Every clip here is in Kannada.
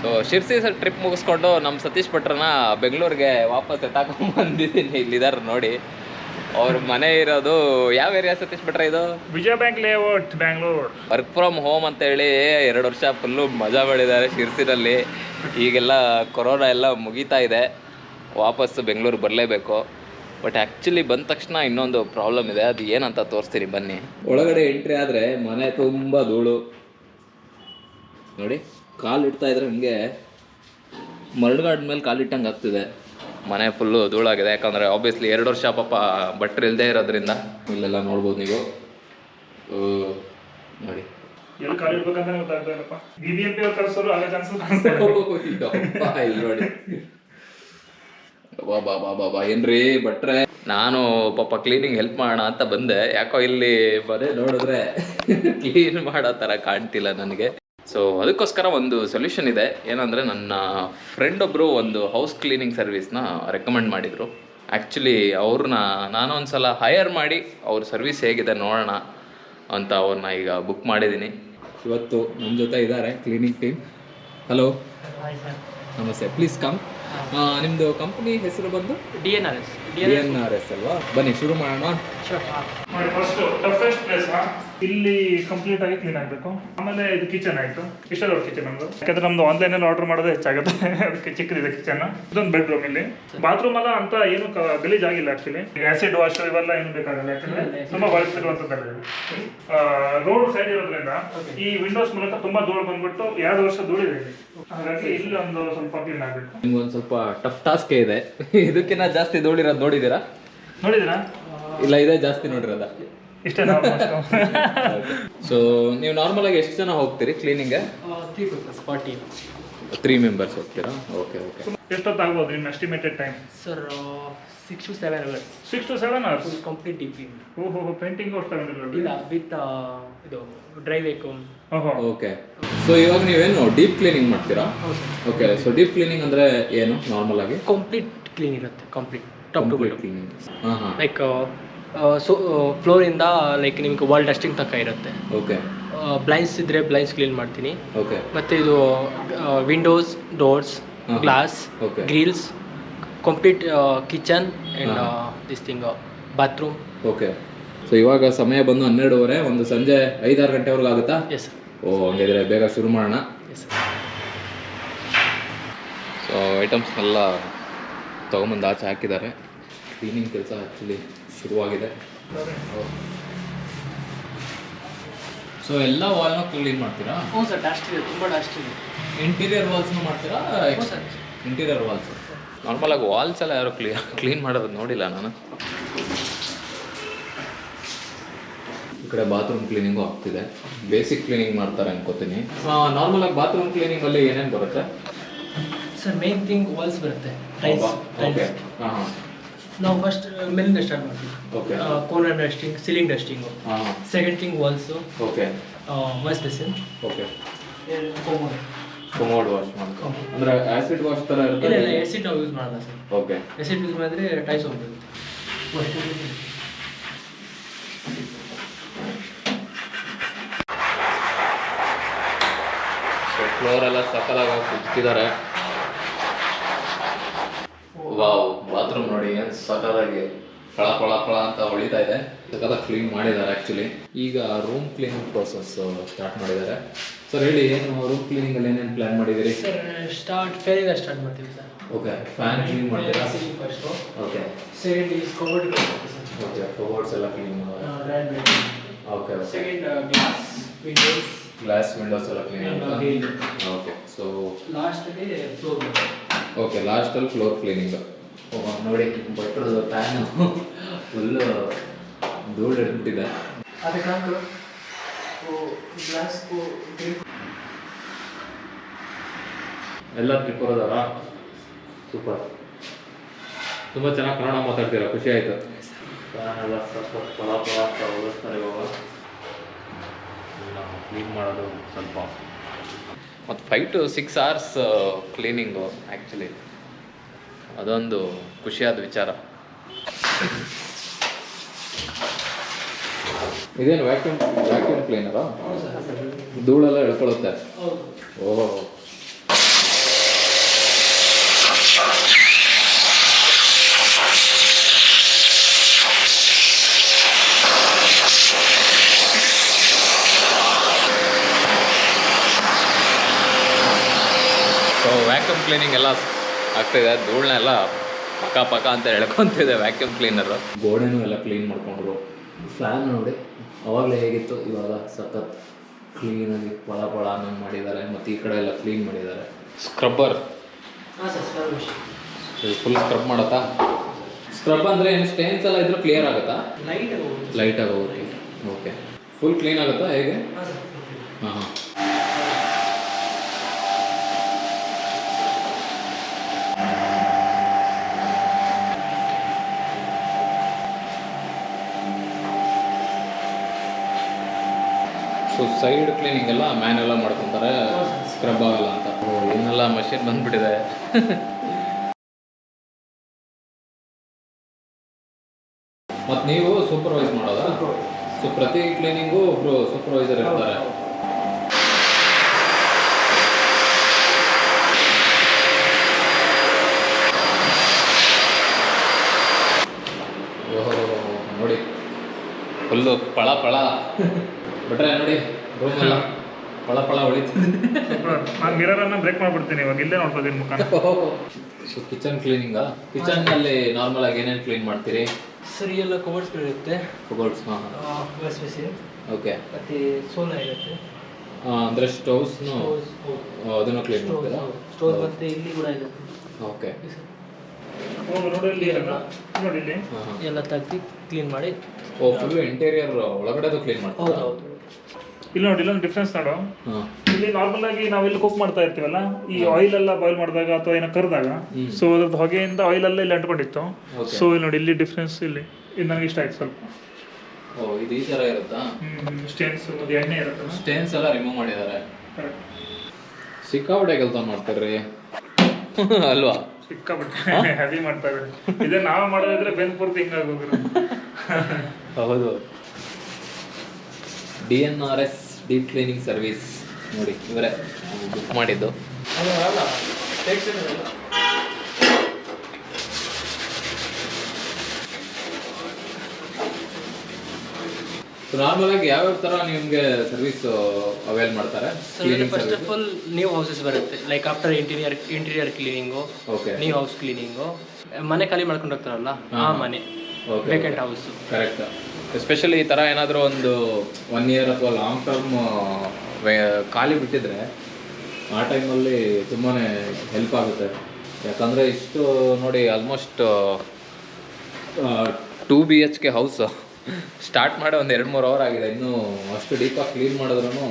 ಸೊ ಶಿರ್ಸಿ ಟ್ರಿಪ್ ಮುಗಿಸ್ಕೊಂಡು ನಮ್ಮ ಸತೀಶ್ ಭಟ್ರನ್ನ ಬೆಂಗಳೂರಿಗೆ ವಾಪಸ್ ಎತ್ತಾಕೊಂಡ್ಬಂದಿದ್ದೀನಿ. ಇಲ್ಲಿದ್ದಾರೆ ನೋಡಿ, ಅವ್ರ ಮನೆ ಇರೋದು ಯಾವ ಏರಿಯಾ ಸತೀಶ್ ಭಟ್ರ? ಇದು Vijaya bank layout, Bangalore. Work from home ಅಂತ ಹೇಳಿ 2 ವರ್ಷ ಫುಲ್ಲು ಮಜಾ ಮಾಡಿದ್ದಾರೆ ಶಿರ್ಸಿನಲ್ಲಿ. ಈಗೆಲ್ಲ ಕೊರೋನಾ ಎಲ್ಲ ಮುಗೀತಾ ಇದೆ, ವಾಪಸ್ಸು ಬೆಂಗಳೂರು ಬರಲೇಬೇಕು. ಬಟ್ ಆ್ಯಕ್ಚುಲಿ ಬಂದ ತಕ್ಷಣ ಇನ್ನೊಂದು ಪ್ರಾಬ್ಲಮ್ ಇದೆ, ಅದು ಏನಂತ ತೋರಿಸ್ತೀನಿ ಬನ್ನಿ. ಒಳಗಡೆ ಎಂಟ್ರಿ ಆದರೆ ಮನೆ ತುಂಬ ಧೂಳು ನೋಡಿ. ಕಾಲು ಇಡ್ತಾ ಇದ್ರೆ ಹಂಗೆ ಮರಳುಗಾಡ ಮೇಲೆ ಕಾಲಿಟ್ಟಂಗೆ ಆಗ್ತಿದೆ. ಮನೆ ಫುಲ್ಲು ಧೂಳಾಗಿದೆ, ಯಾಕಂದರೆ ಆಬ್ವಿಯಸ್ಲಿ 2 ವರ್ಷ ಪಾಪ ಬಟ್ರು ಇಲ್ಲದೆ ಇರೋದ್ರಿಂದ. ಇಲ್ಲೆಲ್ಲ ನೋಡ್ಬೋದು ನೀವು ನೋಡಿ. ಎಲ್ಲಿ ಕಾಲು ಇಡ್ಬೇಕಂತ ಗೊತ್ತಾಗ್ತಾ ಇಲ್ಲಪ್ಪ. BBMP ಅವ್ರು ಕಳಿಸೋರು ಆಗ ಚಾನ್ಸ್ ಇಲ್ಲಿ ನೋಡಿ. ಬಾ ಏನ್ರಿ ಭಟ್ರೆ, ನಾನು ಪಾಪ ಕ್ಲೀನಿಂಗ್ ಹೆಲ್ಪ್ ಮಾಡೋಣ ಅಂತ ಬಂದೆ. ಯಾಕೋ ಇಲ್ಲಿ ಬರೀ ನೋಡಿದ್ರೆ ಕ್ಲೀನ್ ಮಾಡೋ ಥರ ಕಾಣ್ತಿಲ್ಲ ನನಗೆ. ಸೊ ಅದಕ್ಕೋಸ್ಕರ ಒಂದು ಸೊಲ್ಯೂಷನ್ ಇದೆ. ಏನಂದರೆ ನನ್ನ ಫ್ರೆಂಡ್ ಒಬ್ಬರು ಒಂದು ಹೌಸ್ ಕ್ಲೀನಿಂಗ್ ಸರ್ವಿಸ್ನ ರೆಕಮೆಂಡ್ ಮಾಡಿದರು. ಆ್ಯಕ್ಚುಲಿ ಅವ್ರನ್ನ ನಾನು ಒಂದು ಸಲ ಹೈಯರ್ ಮಾಡಿ ಅವ್ರ ಸರ್ವಿಸ್ ಹೇಗಿದೆ ನೋಡೋಣ ಅಂತ ಅವ್ರನ್ನ ಈಗ ಬುಕ್ ಮಾಡಿದ್ದೀನಿ. ಇವತ್ತು ನಮ್ಮ ಜೊತೆ ಇದ್ದಾರೆ ಕ್ಲೀನಿಂಗ್ ಟೀಮ್. ಹಲೋ, ನಮಸ್ತೆ, ಪ್ಲೀಸ್ ಕಮ್. ನಿಮ್ಮದು ಕಂಪ್ನಿ ಹೆಸರು ಬಂದು DNRS ಅಲ್ವಾ? ಬನ್ನಿ ಶುರು ಮಾಡೋಣ. ಫಸ್ಟ್ ಟಫೆಸ್ಟ್ ಪ್ಲೇಸ್ ಇಲ್ಲಿ ಕಂಪ್ಲೀಟ್ ಆಗಿ ಕ್ಲೀನ್ ಆಗಬೇಕು. ಆಮೇಲೆ ಇದು ಕಿಚನ್ ಆಯಿತು. ಇಷ್ಟ ದೊಡ್ಡ ಕಿಚನ್ ನಮ್ಮದು, ಯಾಕಂದ್ರೆ ನಮ್ದು ಆನ್ಲೈನಲ್ಲಿ ಆರ್ಡರ್ ಮಾಡೋದು ಹೆಚ್ಚಾಗುತ್ತೆ. ಅದಕ್ಕೆ ಚಿಕ್ಕದಿದೆ ಕಿಚನ್. ಇದೊಂದು ಬೆಡ್ರೂಮ್. ಇಲ್ಲಿ ಬಾತ್ರೂಮ್ ಎಲ್ಲ ಅಂತ ಏನು ಗಲೀಜ್ ಆಗಿಲ್ಲ. ಆಕ್ಚುಲಿ ಆಸಿಡ್ ವಾಶ್ ಇವೆಲ್ಲ ಏನು ಬೇಕಾಗಲ್ಲ, ಯಾಕಂದ್ರೆ ತುಂಬಾ ಬಳಸ್ತಿರುವಂತದ್ದಲ್ಲ. ರೋಡ್ ಸೈಡ್ ಇರೋದ್ರಿಂದ ಈ ವಿಂಡೋಸ್ ಮೂಲಕ ತುಂಬಾ ಧೂಳು ಬಂದ್ಬಿಟ್ಟು 2 ವರ್ಷ ಧೂಳಿದೆ. ಹಾಗಾಗಿ ಇಲ್ಲಿ ಒಂದು ಸ್ವಲ್ಪ ಕ್ಲೀನ್ ಆಗಬೇಕು. ನಿಮ್ಗೊಂದು ಸ್ವಲ್ಪ ಟಫ್ ಟಾಸ್ಕ್ ಇದೆ. ಇದಕ್ಕಿಂತ ಜಾಸ್ತಿ ಧೂಳಿರೋದು ನೋಡಿದ್ದೀರಾ? ಇಲ್ಲ, ಇದೇ ಜಾಸ್ತಿ ನೋಡಿರೋದ. ಇಷ್ಟೇ. ಸೊ ನೀವು ನಾರ್ಮಲ್ ಆಗಿ ಎಷ್ಟು ಜನ ಹೋಗ್ತೀರಿ ಕ್ಲೀನಿಂಗ್ಗೆ? 3 ಮೆಂಬರ್ಸ್ ಹೋಗ್ತೀರಾ? ಓಕೆ. ಎಷ್ಟೊತ್ತಾಗ್ಬೋದು ನಿಮ್ಮ estimated time? Sir 6 to 7 hours. 6 to 7 hours complete deep clean. Painting ಇಲ್ಲ, ವಿತ್ ಇದು ಡ್ರೈ ವೇಕ್ಯೂಮ್. ಓಕೆ. ಸೊ ಇವಾಗ ನೀವೇನು ಡೀಪ್ ಕ್ಲೀನಿಂಗ್ ಮಾಡ್ತೀರಾ? ಓಕೆ. ಸೊ ಡೀಪ್ ಕ್ಲೀನಿಂಗ್ ಅಂದ್ರೆ ಏನು? ನಾರ್ಮಲ್ ಆಗಿ ಕಂಪ್ಲೀಟ್ ಕ್ಲೀನ್ ಇರುತ್ತೆ. Complete top to bottom cleaning. Like floor ಇಂದ ಲೈಕ್ ನಿಮಗೆ ವಾಲ್ ಡಸ್ಟಿಂಗ್ ತನಕ ಇರುತ್ತೆ. ಓಕೆ. ಬ್ಲೈಂಡ್ಸ್ ಇದ್ರೆ ಬ್ಲೈಂಡ್ಸ್ ಕ್ಲೀನ್ ಮಾಡ್ತೀನಿ. ಓಕೆ. ಮತ್ತೆ ಇದು windows, doors, glass, grills, complete kitchen and this thing bathroom. Okay. So ಇವಾಗ ಸಮಯ ಬಂದು 12:30. ಒಂದು ಸಂಜೆ 5-6 ಗಂಟೆವರೆಗೂ ಆಗುತ್ತಾ? ಎಸ್. ಓ, ಹಂಗಿದ್ರೆ ಬೇಗ ಶುರು ಮಾಡೋಣ. ಎಸ್. ಸೊ ಐಟಮ್ಸ್ನೆಲ್ಲ ತೊಗೊಂಬಂದು ಆಚೆ ಹಾಕಿದ್ದಾರೆ. ಕ್ಲೀನಿಂಗ್ ಕೆಲಸ ಆ್ಯಕ್ಚುಲಿ ಶುರುವಾಗಿದೆ. ಸೊ ಎಲ್ಲ ವಾಲ್ನ ಕ್ಲೀನ್ ಮಾಡ್ತೀರಾ? ಹ್ಞೂ ಸರ್, ಡಸ್ಟ್ ಇದೆ, ತುಂಬ ಡಸ್ಟ್ ಇದೆ. ಇಂಟೀರಿಯರ್ ವಾಲ್ಸ್ನು ಮಾಡ್ತೀರಾ? Interior walls. ನಾರ್ಮಲಾಗಿ ವಾಲ್ಸ್ ಎಲ್ಲ ಯಾರು ಕ್ಲೀನ್ ಮಾಡೋದು ನೋಡಿಲ್ಲ ನಾನು. ಈ ಕಡೆ ಬಾತ್ರೂಮ್ ಕ್ಲೀನಿಂಗು ಆಗ್ತಿದೆ. ಬೇಸಿಕ್ ಕ್ಲೀನಿಂಗ್ ಮಾಡ್ತಾರೆ ಅನ್ಕೋತೀನಿ. ನಾರ್ಮಲಾಗಿ ಬಾತ್ರೂಮ್ ಕ್ಲೀನಿಂಗಲ್ಲಿ ಏನೇನು ಬರುತ್ತೆ ಸರ್? ಮೇನ್ ಥಿಂಗ್ ವಾಲ್ಸ್ ಬರುತ್ತೆ, ಟೈಲ್ಸ್. ನಾವು ಫಸ್ಟ್ ಮೇಲಿಂದ ಸ್ಟಾರ್ಟ್ ಮಾಡ್ತೀವಿ. Okay. Corner dusting, ceiling dusting. Second thing walls. Okay. Wash basin. Okay. Commode wash ಮಾಡ್ತೀವಿ ಅಂದ್ರೆ ಆಸಿಡ್ ವಾಶ್ ಥರ ಇರುತ್ತೆ? ಇಲ್ಲ, ಆಸಿಡ್ ನಾವು ಯೂಸ್ ಮಾಡಲ್ಲ ಸರ್. ಓಕೆ. ಆಸಿಡ್ ಯೂಸ್ ಮಾಡಿದ್ರೆ ಟೈಲ್ಸ್ ಹೋಗ್ಬಿಡುತ್ತೆ. ಫ್ಲೋರ್ ಎಲ್ಲ ಸಕಲಾಗಿ ಕುಚ್ತಿದ್ದಾರೆ. ವಾವ್, ಬಾತ್ರೂಮ್ ನೋಡಿ ಏನು ಸಕಲಾಗಿ ಫಳ ಅಂತ ಹೊಳಿತಾ ಇದೆ. ಸಕಲಾಗಿ ಕ್ಲೀನ್ ಮಾಡಿದ್ದಾರೆ ಆ್ಯಕ್ಚುಲಿ. ಈಗ ರೂಮ್ ಕ್ಲೀನಿಂಗ್ ಪ್ರೋಸೆಸ್ ಸ್ಟಾರ್ಟ್ ಮಾಡಿದ್ದಾರೆ. ಸರ್ ಹೇಳಿ, ಏನು ರೂಮ್ ಕ್ಲೀನಿಂಗಲ್ಲಿ ಏನೇನು ಪ್ಲ್ಯಾನ್ ಮಾಡಿದ್ದೀರಿ? ಸರ್ ಫೇರಿಂದ ಸ್ಟಾರ್ಟ್ ಮಾಡ್ತೀವಿ ಸರ್. ಓಕೆ. ಫ್ಯಾನ್ ಕ್ಲೀನ್ ಮಾಡ್ತೀರಾ? First. Okay. Second is cupboard. Okay. Cupboards ಎಲ್ಲ ಕ್ಲೀನ್ ಮಾಡಿ. Okay. Second glass, windows. Glass, windows ಎಲ್ಲ ಕ್ಲೀನ್ ಮಾಡಿ. ಓಕೆ. ಸೊ ಲಾಸ್ಟ್ಗೆ ಫ್ಲೋರ್. ಓಕೆ. ಲಾಸ್ಟಲ್ಲಿ ಫ್ಲೋರ್ ಕ್ಲೀನಿಂಗು. ನೋಡಿ, ಬಟ್ರದ್ದು ಫ್ಯಾನು ಫುಲ್ಲು ಧೂಳು ಹಿಡ್ಬಿಟ್ಟಿದೆ. ಅದಕ್ಕೆ ಗ್ಲಾಸ್ ಎಲ್ಲ ತಿಳ್ಕೊರೋದಲ್ಲ. ಸೂಪರ್, ತುಂಬ ಚೆನ್ನಾಗಿ ಕನ್ನಡ ಮಾತಾಡ್ತೀರಾ, ಖುಷಿ ಆಯಿತು. ಫ್ಯಾನೆಲ್ಲ ಓದಿಸ್ತಾರೆ ಇವಾಗ. ಕ್ಲೀನ್ ಮಾಡೋದು ಸ್ವಲ್ಪ ಮತ್ತು 5 to 6 hours ಕ್ಲೀನಿಂಗು ಆ್ಯಕ್ಚುಲಿ ಅದೊಂದು ಖುಷಿಯಾದ ವಿಚಾರ. ಇದೇನು ವ್ಯಾಕ್ಯೂಮ್ ಕ್ಲೀನರಾ? ಧೂಳೆಲ್ಲ ಎಳ್ಕೊಳ್ಳುತ್ತೆ. ಓಹ್, ಸೊ ವ್ಯಾಕ್ಯೂಮ್ ಕ್ಲೀನಿಂಗ್ ಎಲ್ಲ ಆಗ್ತಿದೆ, ಧೂಳನ್ನೆಲ್ಲ ಪಕ್ಕ ಅಂತ ಎಳ್ಕೊಂತಿದೆ ವ್ಯಾಕ್ಯೂಮ್ ಕ್ಲೀನರು. ಗೋಡೆನೂ ಎಲ್ಲ ಕ್ಲೀನ್ ಮಾಡ್ಕೊಂಡ್ರು. ಫ್ಯಾನ್ ನೋಡಿ ಅವಾಗಲೇ ಹೇಗಿತ್ತು, ಇವಾಗ ಸಖತ್ ಕ್ಲೀನಾಗಿ ಪಳ ಅನ್ನಂಗೆ ಮಾಡಿದ್ದಾರೆ. ಮತ್ತು ಈ ಕಡೆ ಎಲ್ಲ ಕ್ಲೀನ್ ಮಾಡಿದ್ದಾರೆ. ಸ್ಕ್ರಬ್ಬರ್ ಫುಲ್ ಸ್ಕ್ರಬ್ ಮಾಡತ್ತಾ? ಸ್ಕ್ರಬ್ ಅಂದರೆ ಏನು ಸ್ಟೇನ್ಸ್ ಎಲ್ಲ ಇದ್ರೂ ಕ್ಲಿಯರ್ ಆಗುತ್ತಾ? ಲೈಟಾಗಿ ಹೋಗುತ್ತೆ. ಓಕೆ, ಫುಲ್ ಕ್ಲೀನ್ ಆಗುತ್ತಾ ಹೇಗೆ? ಹಾಂ. ಸೊ ಸೈಡ್ ಕ್ಲೀನಿಂಗ್ ಎಲ್ಲ ಮ್ಯಾನೆಲ್ಲ ಮಾಡ್ಕೊತಾರೆ, ಸ್ಕ್ರಬ್ ಆಗಲ್ಲ ಅಂತ. ಏನೆಲ್ಲ ಮಷಿನ್ ಬಂದ್ಬಿಟ್ಟಿದೆ. ಮತ್ತು ನೀವು ಸೂಪರ್ವೈಸ್ ಮಾಡೋದಾ? ಸೊ ಪ್ರತಿ ಕ್ಲೀನಿಂಗು ಒಬ್ರು ಸೂಪರ್ವೈಸರ್ ಇರ್ತಾರೆ. ಓಹೋ ನೋಡಿ, ಫುಲ್ಲು ಪಳ ಬಿಟ್ರೆ ನೋಡಿ, ರೂಮೆಲ್ಲ ಪಳ ಹೊಳಿತೀನಿ. ನಾನು ಮಿರರನ್ನು ಬ್ರೇಕ್ ಮಾಡಿಬಿಡ್ತೀನಿ, ಇವಾಗ ಇಲ್ಲೇ ನೋಡ್ಕೋತೀನಿ ಮುಖ. ಸೊ ಕಿಚನ್ ಕ್ಲೀನಿಂಗಾ? ಕಿಚನ್ನಲ್ಲಿ ನಾರ್ಮಲ್ ಆಗಿ ಏನೇನು ಕ್ಲೀನ್ ಮಾಡ್ತೀರಿ? ಸರಿ, ಎಲ್ಲ ಕಬೋರ್ಡ್ಸ್ ಇರುತ್ತೆ. ಕಬೋರ್ಡ್ಸ್, ಹಾಂ, ವಾಶ್ ಬೇಸಿನ್, ಓಕೆ. ಮತ್ತು ಸೋನಾ ಇರುತ್ತೆ. ಅಂದರೆ ಸ್ಟೌವ್ಸ್ನು ಅದನ್ನು ಕ್ಲೀನ್ ಮಾಡ್ತೀರಾ? ಸ್ಟೋವ್ ಮತ್ತು ಇಲ್ಲಿ ಕೂಡ ಇರುತ್ತೆ. ಓಕೆ. ನೋಡಿ ಇಲ್ಲಿ ಎಲ್ಲ ತೆಗ್ದು ಕ್ಲೀನ್ ಮಾಡಿ. ಓ, ಫುಲ್ ಇಂಟೀರಿಯರ್ ಒಳಗಡೆದು ಕ್ಲೀನ್ ಮಾಡ್ತೀರಾ? ಹೌದು. ಇಲ್ಲಿ ನೋಡಿ, ಇಲ್ಲೊಂದು ಡಿಫ್ರೆನ್ಸ್ ನೋಡು. ಹಾಂ. ಇಲ್ಲಿ ನಾರ್ಮಲ್ ಆಗಿ ನಾವೆಲ್ಲಿ ಕುಕ್ ಮಾಡ್ತಾ ಇರ್ತೀವಲ್ಲ, ಈ ಆಯಿಲ್ ಎಲ್ಲ ಬಾಯ್ಲ್ ಮಾಡಿದಾಗ ಅಥವಾ ಏನೋ ಕರೆದಾಗ, ಸೊ ಅದ್ರದ್ದು ಹೊಗೆಯಿಂದ ಆಯಿಲ್ ಎಲ್ಲ ಇಲ್ಲಿ ಅಂಟ್ಕೊಂಡಿತ್ತು. ಸೊ ಇಲ್ಲಿ ನೋಡಿ, ಇಲ್ಲಿ ಡಿಫ್ರೆನ್ಸ್ ಇಲ್ಲಿ ನನಗೆ ಇಷ್ಟ ಆಯ್ತು ಸ್ವಲ್ಪ. ಓ, ಇದು ಈ ಥರ ಇರುತ್ತಾ? ಸ್ಟೇನ್ಸ್ ಮತ್ತು ಎಣ್ಣೆ ಇರುತ್ತೆ. ಸ್ಟೇನ್ಸ್ ಎಲ್ಲ ರಿಮೂವ್ ಮಾಡಿದ್ದಾರೆ. ಸಿಕ್ಕಾಪಟ್ಟೆ ಕೆಲಸ ಮಾಡ್ತಾರ್ರಿ ಅಲ್ವಾ? ಸಿಕ್ಕಾಪಟ್ಟೆ ಹೆವಿ ಮಾಡ್ತಾ ಇದ್ದಾರೆ. ಇದೇ ನಾವು ಮಾಡೋದಿದ್ರೆ ಬೆನ್ ಪೂರ್ತಿ ಹಿಂಗಾಗೋದ್ರು. ಹೌದು. DNRS Deep Cleaning Service ನೋಡಿ, ಇವರೇ ಬುಕ್ ಮಾಡಿದ್ದು. ನಾರ್ಮಲ್ ಆಗಿ ಯಾವ್ಯಾವ ಥರ ನಿಮಗೆ ಸರ್ವಿಸ್ ಅವೈಲ್ ಮಾಡ್ತಾರೆ? First of all new houses ಬರುತ್ತೆ, like after interior cleaning, new house cleaning, ಮನೆ ಖಾಲಿ ಮಾಡ್ಕೊಂಡು ಹೋಗ್ತಾರಲ್ಲ ಆ ಮನೆ, ವೇಕೆಂಟ್ ಹೌಸ್. ಕರೆಕ್ಟ್. ಎಸ್ಪೆಷಲಿ ಈ ಥರ ಏನಾದರೂ ಒಂದು 1 ಇಯರ್ ಅಥವಾ ಲಾಂಗ್ ಟರ್ಮ್ ಖಾಲಿ ಬಿಟ್ಟಿದ್ರೆ ಆ ಟೈಮಲ್ಲಿ ತುಂಬಾ ಹೆಲ್ಪ್ ಆಗುತ್ತೆ. ಯಾಕಂದರೆ ಇಷ್ಟು ನೋಡಿ, ಆಲ್ಮೋಸ್ಟ್ 2 BHK ಹೌಸ್ ಸ್ಟಾರ್ಟ್ ಮಾಡಿ ಒಂದು 2-3 ಅವರ್ ಆಗಿದೆ, ಇನ್ನೂ ಅಷ್ಟು ಡೀಪಾಗಿ ಕ್ಲೀನ್ ಮಾಡಿದ್ರೂ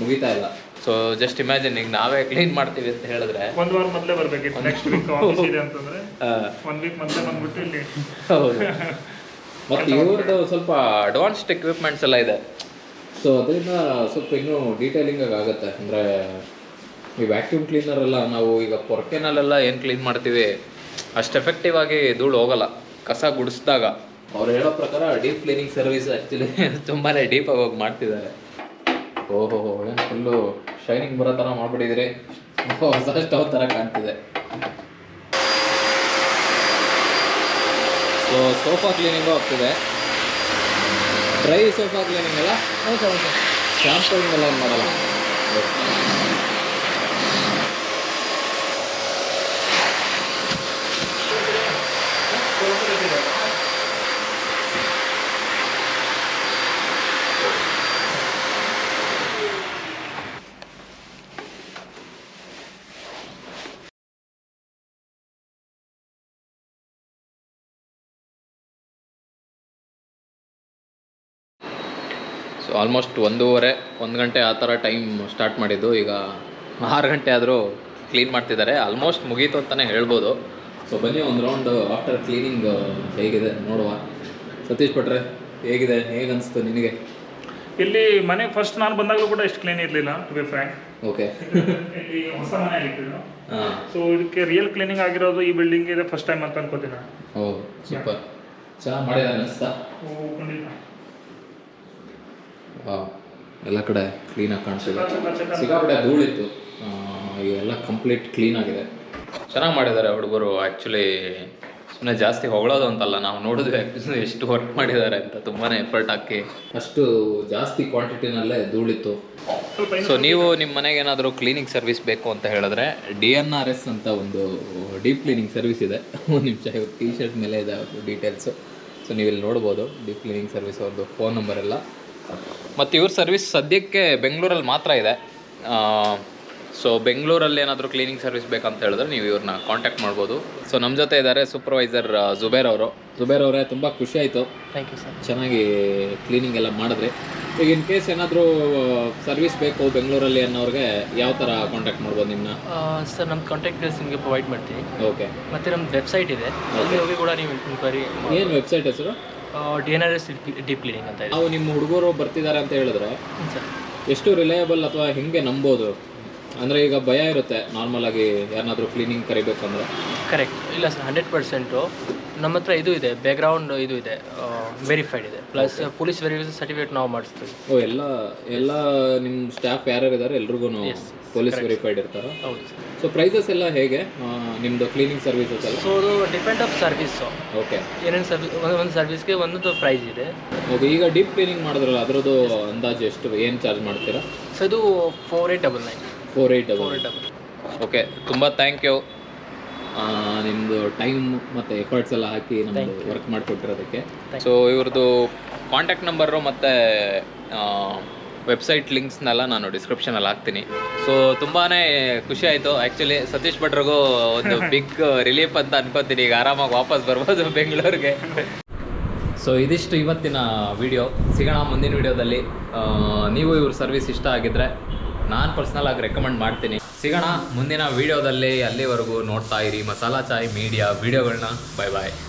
ಮುಗಿತಾ ಇಲ್ಲ. ಸೊ ಜಸ್ಟ್ ಇಮ್ಯಾಜಿನ್, ಈಗ ನಾವೇ ಕ್ಲೀನ್ ಮಾಡ್ತೀವಿ ಅಂತ ಹೇಳಿದ್ರೆ 1 ವಾರ ಮೊದಲೇ ಬರಬೇಕಿತ್ತು. ನೆಕ್ಸ್ಟ್ ವೀಕ್ ಆಫೀಸ್ ಇದೆ ಅಂತಂದರೆ 1 ವೀಕ್ ಮೊದಲೇ ಬಂದ್ಬಿಟ್ಟು ಇಲ್ಲಿ. ಹೌದು. ಮತ್ತು ಇವ್ರದ್ದು ಸ್ವಲ್ಪ ಅಡ್ವಾನ್ಸ್ಡ್ ಎಕ್ವಿಪ್ಮೆಂಟ್ಸ್ ಎಲ್ಲ ಇದೆ. ಸೊ ಅದರಿಂದ ಸ್ವಲ್ಪ ಇನ್ನೂ ಡೀಟೇಲಿಂಗಾಗಿ ಆಗುತ್ತೆ. ಅಂದರೆ ಈ ವ್ಯಾಕ್ಯೂಮ್ ಕ್ಲೀನರ್ ಎಲ್ಲ ನಾವು ಈಗ ಪೊರ್ಕೆನಲ್ಲೆಲ್ಲ ಏನು ಕ್ಲೀನ್ ಮಾಡ್ತೀವಿ ಅಷ್ಟು ಎಫೆಕ್ಟಿವ್ ಆಗಿ ಧೂಳು ಹೋಗಲ್ಲ ಕಸ ಗುಡಿಸಿದಾಗ. ಅವ್ರು ಹೇಳೋ ಪ್ರಕಾರ ಡೀಪ್ ಕ್ಲೀನಿಂಗ್ ಸರ್ವಿಸ್ ಆ್ಯಕ್ಚುಲಿ ತುಂಬಾ ಡೀಪಾಗಿ ಹೋಗಿ ಮಾಡ್ತಿದ್ದಾರೆ. ಓಹೋ, ಏನು ಫುಲ್ಲು ಶೈನಿಂಗ್ ಬರೋ ಥರ ಮಾಡಿಬಿಟ್ಟಿದ್ದೀರಿ. ಹೊಸ ಸ್ಟವ್ ಥರ ಕಾಣ್ತಿದೆ. ಸೊ ಸೋಫಾ ಕ್ಲೀನಿಂಗು ಆಗ್ತಿದೆ. ಡ್ರೈ ಸೋಫಾ ಕ್ಲೀನಿಂಗ್ ಎಲ್ಲ ಶಾಂಪೂಯಿಂಗ್ ಎಲ್ಲ ಏನು ಮಾಡಲ್ಲ. ಸೊ ಆಲ್ಮೋಸ್ಟ್ 1 ಗಂಟೆ ಆ ಥರ ಟೈಮ್ ಸ್ಟಾರ್ಟ್ ಮಾಡಿದ್ದು, ಈಗ 6 ಗಂಟೆ ಆದರೂ ಕ್ಲೀನ್ ಮಾಡ್ತಿದ್ದಾರೆ. ಆಲ್ಮೋಸ್ಟ್ ಮುಗೀತು ಅಂತಲೇ ಹೇಳ್ಬೋದು. ಸೊ ಬನ್ನಿ ಒಂದು ರೌಂಡ್ ಆಫ್ಟರ್ ಕ್ಲೀನಿಂಗ್ ಹೇಗಿದೆ ನೋಡುವ. ಸತೀಶ್ ಭಟ್ರೆ, ಹೇಗಿದೆ, ಹೇಗೆ ಅನಿಸ್ತು ನಿನಗೆ? ಇಲ್ಲಿ ಮನೆ ಫಸ್ಟ್ ನಾನು ಬಂದಾಗಲೂ ಕೂಡ ಇಷ್ಟು ಕ್ಲೀನ್ ಇರಲಿಲ್ಲ, ಟು ಬಿ ಫ್ರ್ಯಾಂಕ್. ಓಕೆ. ಇಲ್ಲಿ ಹೊಸ ಮನೆ ಆಗಿತ್ತು. ಸೊ ಇದಕ್ಕೆ ರಿಯಲ್ ಕ್ಲೀನಿಂಗ್ ಆಗಿರೋದು ಈ ಬಿಲ್ಡಿಂಗ್ ಇದೆ ಫಸ್ಟ್ ಟೈಮ್ ಅಂತ ಅನ್ಕೋತೀನಿ ನಾನು. ಓ ಸೂಪರ್, ಚೆನ್ನಾಗಿ ಮಾಡಿದ್ದಾರೆ ಅನಿಸ್ತಾ? ಎಲ್ಲ ಕಡೆ ಕ್ಲೀನಾಗಿ ಕಾಣಿಸಿದೆ. ಸಿಕ್ಕಾಪಟ್ಟೆ ಧೂಳಿತ್ತು, ಈಗ ಎಲ್ಲ ಕಂಪ್ಲೀಟ್ ಕ್ಲೀನ್ ಆಗಿದೆ. ಚೆನ್ನಾಗಿ ಮಾಡಿದ್ದಾರೆ ಹುಡುಗರು ಆ್ಯಕ್ಚುಲಿ. ಸೊ ಸುಮ್ಮನೆ ಜಾಸ್ತಿ ಹೊಗಳೋದು ಅಂತಲ್ಲ, ನಾವು ನೋಡಿದ್ವಿ ಎಷ್ಟು ವರ್ಕ್ ಮಾಡಿದ್ದಾರೆ ಅಂತ, ತುಂಬಾ ಎಫರ್ಟ್ ಹಾಕಿ ಅಷ್ಟು ಜಾಸ್ತಿ ಕ್ವಾಂಟಿಟಿನಲ್ಲೇ ಧೂಳಿತ್ತು. ಸೊ ನೀವು ನಿಮ್ಮ ಮನೆಗೆ ಏನಾದರೂ ಕ್ಲೀನಿಂಗ್ ಸರ್ವಿಸ್ ಬೇಕು ಅಂತ ಹೇಳಿದ್ರೆ DNRS ಅಂತ ಒಂದು ಡೀಪ್ ಕ್ಲೀನಿಂಗ್ ಸರ್ವಿಸ್ ಇದೆ. ಒಂದು ನಿಮಿಷ, ಇವ್ರ ಟಿ ಶರ್ಟ್ ಮೇಲೆ ಇದೆ ಡೀಟೇಲ್ಸು. ಸೊ ನೀವು ಇಲ್ಲಿ ನೋಡ್ಬೋದು ಡೀಪ್ ಕ್ಲೀನಿಂಗ್ ಸರ್ವಿಸ್ ಅವ್ರದ್ದು ಫೋನ್ ನಂಬರ್ ಎಲ್ಲ. ಮತ್ತು ಇವ್ರ ಸರ್ವಿಸ್ ಸದ್ಯಕ್ಕೆ ಬೆಂಗಳೂರಲ್ಲಿ ಮಾತ್ರ ಇದೆ. ಸೊ ಬೆಂಗಳೂರಲ್ಲಿ ಏನಾದರೂ ಕ್ಲೀನಿಂಗ್ ಸರ್ವಿಸ್ ಬೇಕಂತ ಹೇಳಿದ್ರೆ ನೀವು ಇವ್ರನ್ನ ಕಾಂಟ್ಯಾಕ್ಟ್ ಮಾಡ್ಬೋದು. ಸೊ ನಮ್ಮ ಜೊತೆ ಇದ್ದಾರೆ ಸೂಪರ್ವೈಸರ್ ಜುಬೇರ್ ಅವರು. ಜುಬೇರ್ ಅವರೇ, ತುಂಬ ಖುಷಿ ಆಯಿತು. Thank you sir. ಚೆನ್ನಾಗಿ ಕ್ಲೀನಿಂಗ್ ಎಲ್ಲ ಮಾಡಿದ್ರಿ. ಈಗ ಇನ್ ಕೇಸ್ ಏನಾದರೂ ಸರ್ವಿಸ್ ಬೇಕು ಬೆಂಗಳೂರಲ್ಲಿ ಅನ್ನೋರಿಗೆ ಯಾವ ಥರ ಕಾಂಟ್ಯಾಕ್ಟ್ ಮಾಡ್ಬೋದು ನಿಮ್ಮನ್ನ? ಸರ್ ನಮ್ಮ ಕಾಂಟ್ಯಾಕ್ಟ್ ಡೀಟೇಲ್ಸ್ ನಿಮಗೆ ಪ್ರೊವೈಡ್ ಮಾಡ್ತೀನಿ. ಓಕೆ. ಮತ್ತು ನಮ್ಮದು ವೆಬ್ಸೈಟ್ ಇದೆ, ಅಲ್ಲಿ ಹೋಗಿ ಕೂಡ ನೀವು ಇನ್ಕ್ವೈರಿ. ಏನು ವೆಬ್ಸೈಟ್ ಹೆಸರು? DNRS ಡೀಪ್ ಕ್ಲೀನಿಂಗ್ ಅಂತ ಇದೆ. ನಾವು ನಿಮ್ಮ ಹುಡುಗರು ಬರ್ತಿದ್ದಾರೆ ಅಂತ ಹೇಳಿದ್ರೆ ಸರ್ ಎಷ್ಟು ರಿಲಯಬಲ್ ಅಥವಾ ಹೆಂಗೆ ನಂಬೋದು? ಅಂದರೆ ಈಗ ಭಯ ಇರುತ್ತೆ ನಾರ್ಮಲಾಗಿ ಯಾರನ್ನಾದರೂ ಕ್ಲೀನಿಂಗ್ ಕರಿಬೇಕಂದ್ರೆ. ಕರೆಕ್ಟ್. ಇಲ್ಲ ಸರ್, 100% ನಮ್ಮ ಹತ್ರ ಇದು ಇದೆ, ಬ್ಯಾಕ್ಗ್ರೌಂಡ್ ಇದು ಇದೆ, ವೆರಿಫೈಡ್ ಇದೆ, ಪ್ಲಸ್ ಪೊಲೀಸ್ ವೆರಿಫಿಕೇಷನ್ ಸರ್ಟಿಫಿಕೇಟ್ ನಾವು ಮಾಡಿಸ್ತೀವಿ. ಓ, ಎಲ್ಲ ನಿಮ್ಮ ಸ್ಟಾಫ್ ಯಾರ್ಯಾರು ಇದ್ದಾರೆ ಎಲ್ರಿಗೂ ಪೊಲೀಸ್ ವೆರಿಫೈಡ್ ಇರ್ತಾರೆ? ಹೌದು. ಸೊ ಪ್ರೈಸಸ್ ಎಲ್ಲ ಹೇಗೆ ನಿಮ್ಮದು ಕ್ಲೀನಿಂಗ್ ಸರ್ವಿಸಸ್ ಎಲ್ಲ? ಸೊ ಅದು ಡಿಪೆಂಡ್ ಆಫ್ ಸರ್ವಿಸು. ಓಕೆ. ಏನೇನು ಸರ್ವಿಸ್, ಒಂದು ಸರ್ವಿಸ್ಗೆ ಒಂದೊಂದು ಪ್ರೈಸ್ ಇದೆ. ಓಕೆ. ಈಗ ಡೀಪ್ ಕ್ಲೀನಿಂಗ್ ಮಾಡಿದ್ರಲ್ಲ ಅದರದ್ದು ಅಂದಾಜು ಎಷ್ಟು, ಏನು ಚಾರ್ಜ್ ಮಾಡ್ತೀರಾ? ಸೊ ಇದು 4899. 4899. ಓಕೆ. ತುಂಬ ಥ್ಯಾಂಕ್ ಯು ನಿಮ್ಮದು ಟೈಮ್ ಮತ್ತು ಎಫರ್ಟ್ಸ್ ಎಲ್ಲ ಹಾಕಿ ನಮ್ಮದು ವರ್ಕ್ ಮಾಡಿಕೊಟ್ಟಿರೋದಕ್ಕೆ. ಸೊ ಇವ್ರದ್ದು ಕಾಂಟ್ಯಾಕ್ಟ್ ನಂಬರು ಮತ್ತು ವೆಬ್ಸೈಟ್ ಲಿಂಕ್ಸ್ನೆಲ್ಲ ನಾನು ಡಿಸ್ಕ್ರಿಪ್ಷನಲ್ಲಿ ಹಾಕ್ತೀನಿ. ಸೊ ತುಂಬಾ ಖುಷಿ ಆಯಿತು. ಆ್ಯಕ್ಚುಲಿ ಸತೀಶ್ ಭಟ್ರಿಗೂ ಒಂದು ಬಿಗ್ ರಿಲೀಫ್ ಅಂತ ಅನ್ಕೋತೀನಿ. ಈಗ ಆರಾಮಾಗಿ ವಾಪಸ್ ಬರ್ಬೋದು ಬೆಂಗಳೂರಿಗೆ. ಸೊ ಇದಿಷ್ಟು ಇವತ್ತಿನ ವಿಡಿಯೋ. ಸಿಗೋಣ ಮುಂದಿನ ವಿಡಿಯೋದಲ್ಲಿ. ನೀವು ಇವ್ರ ಸರ್ವಿಸ್ ಇಷ್ಟ ಆಗಿದ್ದರೆ ನಾನು ಪರ್ಸ್ನಲ್ ಆಗಿ ರೆಕಮೆಂಡ್ ಮಾಡ್ತೀನಿ. ಸಿಗೋಣ ಮುಂದಿನ ವಿಡಿಯೋದಲ್ಲಿ. ಅಲ್ಲಿವರೆಗೂ ನೋಡ್ತಾ ಇರಿ ಮಸಾಲಾ ಚಾಯ್ ಮೀಡಿಯಾ ವಿಡಿಯೋಗಳನ್ನ. ಬಾಯ್ ಬಾಯ್.